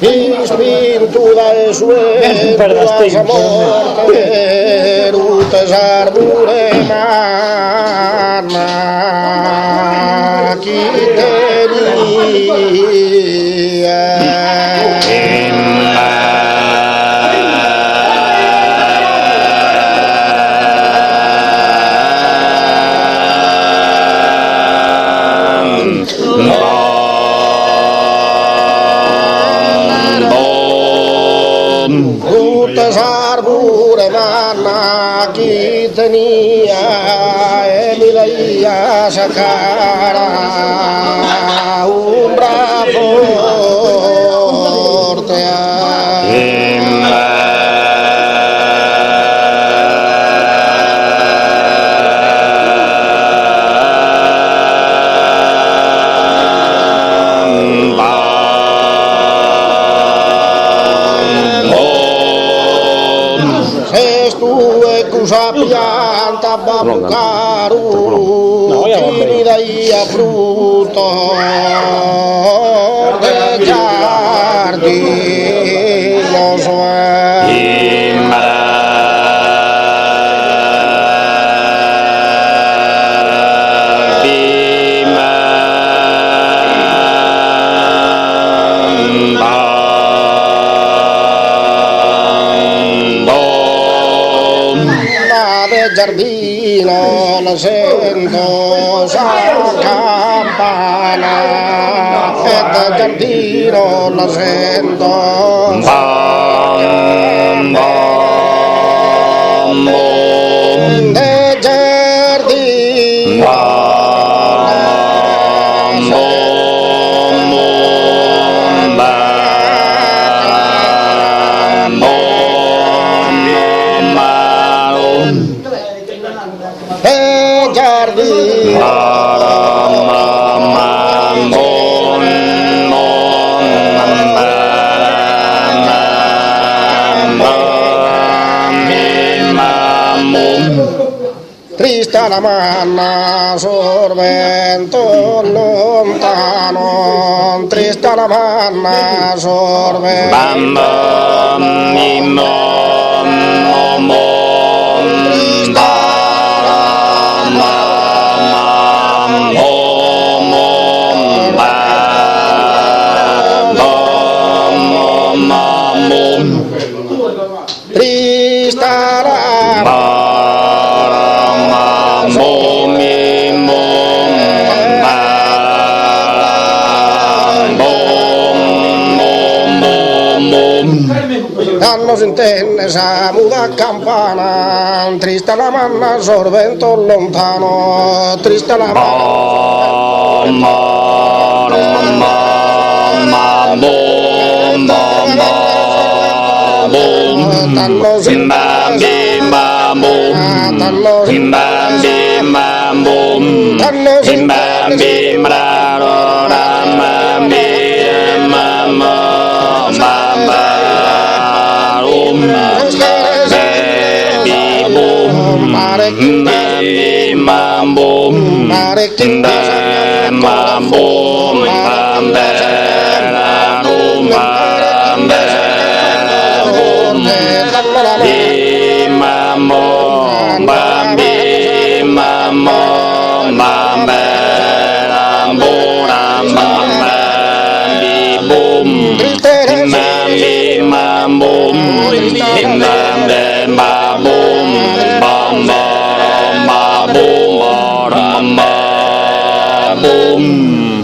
Espíritu da suerte, das amor, rutas arbure mana, que arbure mana que tenía Emilia sacara un bravo forte pianta babucaru que daía fruto de jardinos giardino la sento sa campana e da giardino la sento bam bam bam de giardino triste la manna sorvento lontano, triste la manna sorvento bam bam bim bam bam non si intende sa muda campana, triste la manna sorvento lontano, triste la boom